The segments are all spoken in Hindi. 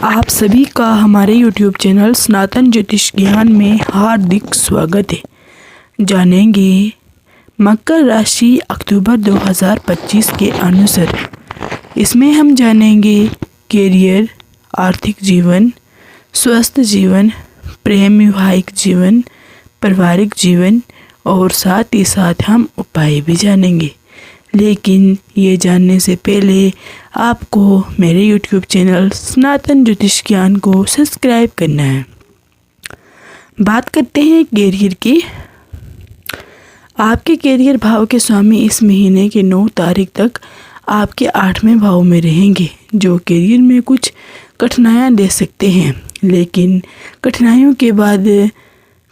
आप सभी का हमारे YouTube चैनल सनातन ज्योतिष ज्ञान में हार्दिक स्वागत है। जानेंगे मकर राशि अक्टूबर 2025 के अनुसार। इसमें हम जानेंगे कैरियर, आर्थिक जीवन, स्वस्थ जीवन, प्रेम वैवाहिक जीवन, पारिवारिक जीवन और साथ ही साथ हम उपाय भी जानेंगे। लेकिन ये जानने से पहले आपको मेरे YouTube चैनल सनातन ज्योतिष ज्ञान को सब्सक्राइब करना है। बात करते हैं कैरियर की। आपके कैरियर भाव के स्वामी इस महीने के 9 तारीख तक आपके 8वें भाव में रहेंगे, जो कैरियर में कुछ कठिनाइयाँ दे सकते हैं, लेकिन कठिनाइयों के बाद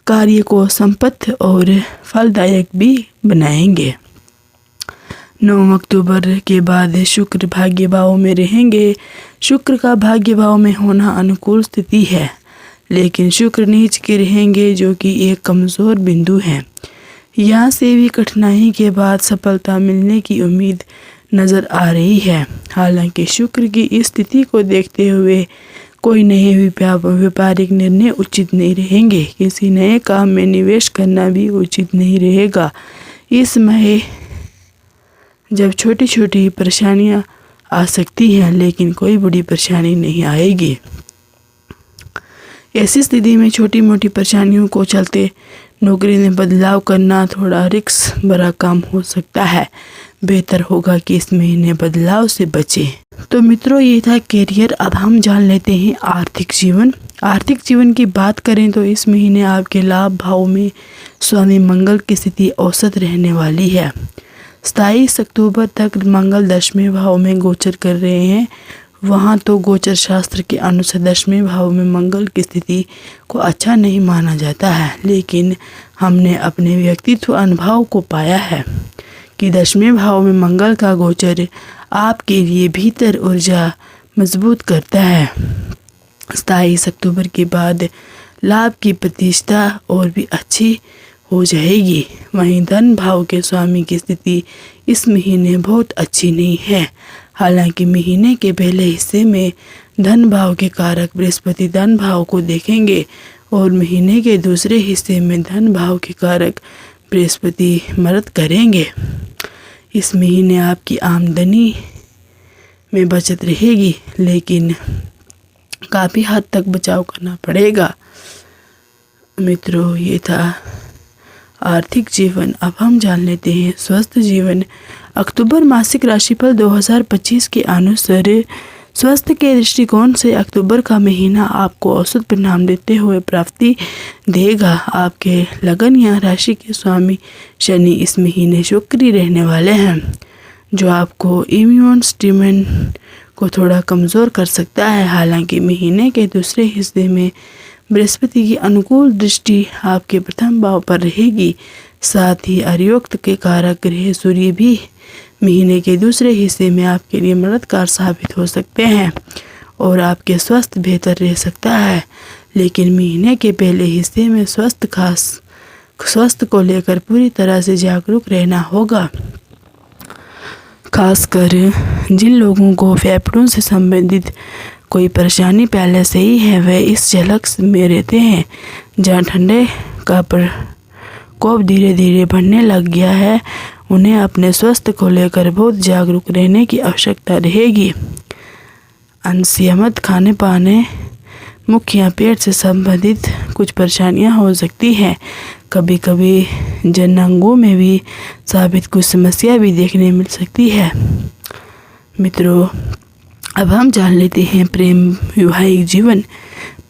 कार्य को संपन्न और फलदायक भी बनाएंगे। 9 अक्टूबर के बाद शुक्र भाग्य भाव में रहेंगे। शुक्र का भाग्य भाव में होना अनुकूल स्थिति है, लेकिन शुक्र नीच के रहेंगे, जो कि एक कमज़ोर बिंदु है। यहाँ से भी कठिनाई के बाद सफलता मिलने की उम्मीद नज़र आ रही है। हालांकि शुक्र की इस स्थिति को देखते हुए कोई नए व्यापारिक निर्णय उचित नहीं रहेंगे। किसी नए काम में निवेश करना भी उचित नहीं रहेगा। इस माह जब छोटी छोटी परेशानियां आ सकती हैं, लेकिन कोई बड़ी परेशानी नहीं आएगी। ऐसी स्थिति में छोटी मोटी परेशानियों को चलते नौकरी में बदलाव करना थोड़ा रिस्क भरा काम हो सकता है। बेहतर होगा कि इस महीने बदलाव से बचें। तो मित्रों, ये था कैरियर। अब हम जान लेते हैं आर्थिक जीवन। आर्थिक जीवन की बात करें तो इस महीने आपके लाभ भाव में स्वामी मंगल की स्थिति औसत रहने वाली है। 27 अक्टूबर तक मंगल 10वें भाव में गोचर कर रहे हैं। वहाँ तो गोचर शास्त्र के अनुसार 10वें भाव में मंगल की स्थिति को अच्छा नहीं माना जाता है, लेकिन हमने अपने व्यक्तित्व अनुभव को पाया है कि 10वें भाव में मंगल का गोचर आपके लिए भीतर ऊर्जा मजबूत करता है। 27 अक्टूबर के बाद लाभ की प्रतिष्ठा और भी अच्छी हो जाएगी। वहीं धन भाव के स्वामी की स्थिति इस महीने बहुत अच्छी नहीं है। हालांकि महीने के पहले हिस्से में धन भाव के कारक बृहस्पति धन भाव को देखेंगे और महीने के दूसरे हिस्से में धन भाव के कारक बृहस्पति मदद करेंगे। इस महीने आपकी आमदनी में बचत रहेगी, लेकिन काफ़ी हद तक बचाव करना पड़ेगा। मित्रों, ये था आर्थिक जीवन। अब हम जान लेते हैं स्वस्थ जीवन। अक्टूबर मासिक राशिफल 2025 के अनुसार स्वास्थ्य के दृष्टिकोण से अक्टूबर का महीना आपको औसत परिणाम देते हुए प्राप्ति देगा। आपके लगन या राशि के स्वामी शनि इस महीने सक्रिय रहने वाले हैं, जो आपको इम्यून सिस्टम को थोड़ा कमज़ोर कर सकता है। हालांकि महीने के दूसरे हिस्से में बृहस्पति की अनुकूल दृष्टि आपके प्रथम भाव पर रहेगी। साथ ही अरयोक्त के कारक ग्रह सूर्य भी महीने के दूसरे हिस्से में आपके लिए मददगार साबित हो सकते हैं और आपके स्वास्थ्य बेहतर रह सकता है। लेकिन महीने के पहले हिस्से में स्वास्थ्य को लेकर पूरी तरह से जागरूक रहना होगा। खासकर जिन लोगों को फेफड़ों से संबंधित कोई परेशानी पहले से ही है, वे इस झलक में रहते हैं। जहाँ ठंडे का प्रकोप धीरे धीरे बढ़ने लग गया है, उन्हें अपने स्वास्थ्य को लेकर बहुत जागरूक रहने की आवश्यकता रहेगी। अनियमित खाने पाने, मुख या पेट से संबंधित कुछ परेशानियां हो सकती हैं। कभी कभी जनांगों में भी साबित कुछ समस्या भी देखने मिल सकती है। मित्रों, अब हम जान लेते हैं प्रेम वैवाहिक जीवन।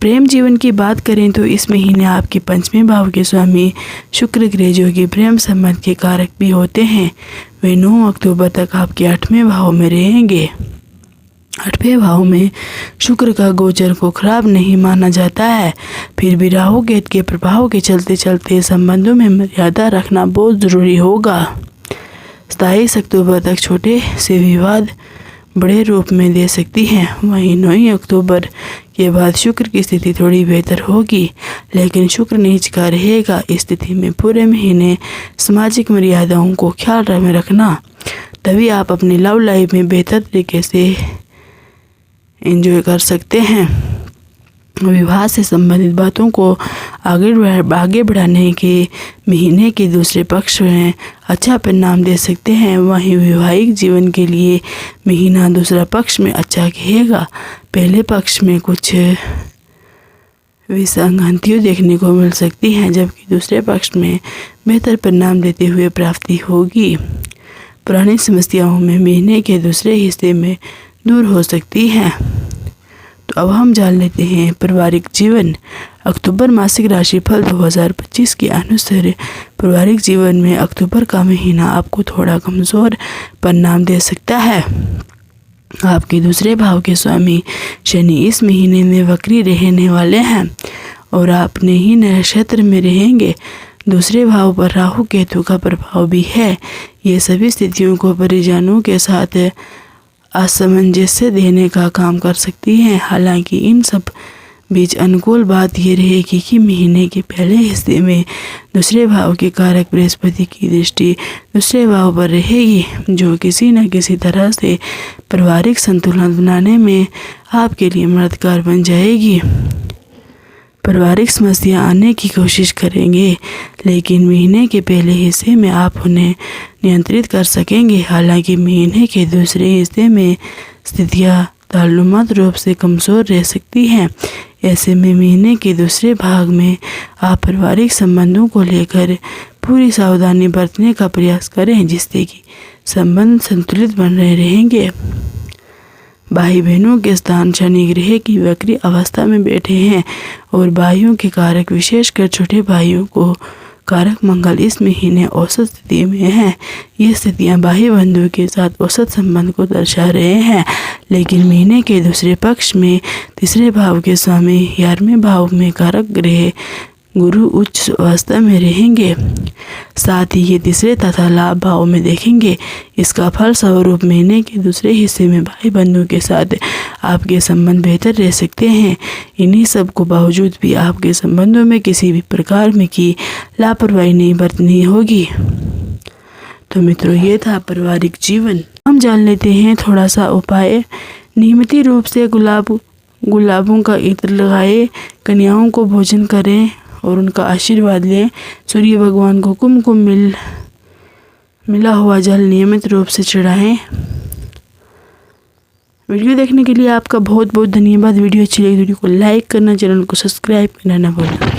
प्रेम जीवन की बात करें तो इस महीने आपके 5वें भाव के स्वामी शुक्र ग्रह, जो कि प्रेम संबंध के कारक भी होते हैं, वे 9 अक्टूबर तक आपके 8वें भाव में रहेंगे। 8वें भाव में शुक्र का गोचर को खराब नहीं माना जाता है, फिर भी राहु केतु के प्रभाव के चलते चलते संबंधों में मर्यादा रखना बहुत ज़रूरी होगा। 27 अक्टूबर तक छोटे से विवाद बड़े रूप में दे सकती हैं। वहीं 9 अक्टूबर के बाद शुक्र की स्थिति थोड़ी बेहतर होगी, लेकिन शुक्र नीच का रहेगा। इस स्थिति में पूरे महीने सामाजिक मर्यादाओं को ख्याल में रखना, तभी आप अपनी लव लाइफ में बेहतर तरीके से एंजॉय कर सकते हैं। विवाह से संबंधित बातों को आगे बढ़ाने के महीने के दूसरे पक्ष में अच्छा परिणाम दे सकते हैं। वहीं वैवाहिक जीवन के लिए महीना दूसरा पक्ष में अच्छा कहेगा। पहले पक्ष में कुछ विसंगतियां देखने को मिल सकती हैं, जबकि दूसरे पक्ष में बेहतर परिणाम देते हुए प्राप्ति होगी। पुरानी समस्याओं में महीने के दूसरे हिस्से में दूर हो सकती हैं। तो अब हम जान लेते हैं पारिवारिक जीवन। अक्टूबर मासिक राशिफल 2025 के अनुसार पारिवारिक जीवन में अक्टूबर का महीना आपको थोड़ा कमज़ोर परिणाम दे सकता है। आपके दूसरे भाव के स्वामी शनि इस महीने में वक्री रहने वाले हैं और आप अपने ही नक्षत्र में रहेंगे। दूसरे भाव पर राहु केतु का प्रभाव भी है। ये सभी स्थितियों को परिजनों के साथ असमंजस्य देने का काम कर सकती हैं। हालांकि इन सब बीच अनुकूल बात यह रहेगी कि महीने के पहले हिस्से में दूसरे भाव के कारक बृहस्पति की दृष्टि दूसरे भाव पर रहेगी, जो किसी न किसी तरह से पारिवारिक संतुलन बनाने में आपके लिए मददगार बन जाएगी। पारिवारिक समस्या आने की कोशिश करेंगे, लेकिन महीने के पहले हिस्से में आप उन्हें नियंत्रित कर सकेंगे। हालांकि महीने के दूसरे हिस्से में स्थितियां ताल्लुमात रूप से कमज़ोर रह सकती हैं। ऐसे में महीने के दूसरे भाग में आप पारिवारिक संबंधों को लेकर पूरी सावधानी बरतने का प्रयास करें, जिससे कि संबंध संतुलित बन रहे रहेंगे। भाई बहनों के स्थान शनि ग्रह की वक्री अवस्था में बैठे हैं और भाइयों के कारक विशेषकर छोटे भाइयों को कारक मंगल इस महीने औसत स्थिति में है। ये स्थितियां भाई बंधु के साथ औसत संबंध को दर्शा रहे हैं, लेकिन महीने के दूसरे पक्ष में तीसरे भाव के स्वामी 11वें भाव में कारक ग्रह गुरु उच्च अवस्था में रहेंगे। साथ ही ये तीसरे तथा लाभ भाव में देखेंगे। इसका फल स्वरूप महीने के दूसरे हिस्से में भाई बंधु के साथ आपके संबंध बेहतर रह सकते हैं। इन्हीं सब को बावजूद भी आपके संबंधों में किसी भी प्रकार में की लापरवाही नहीं बरतनी होगी। तो मित्रों, ये था पारिवारिक जीवन। हम जान लेते हैं थोड़ा सा उपाय। नियमित रूप से गुलाबों का इत्र लगाए, कन्याओं को भोजन करें और उनका आशीर्वाद लें। सूर्य भगवान को कुमकुम मिला हुआ जल नियमित रूप से चढ़ाएं। वीडियो देखने के लिए आपका बहुत बहुत धन्यवाद। वीडियो अच्छी लगी तो वीडियो को लाइक करना, चैनल को सब्सक्राइब करना ना भूलना।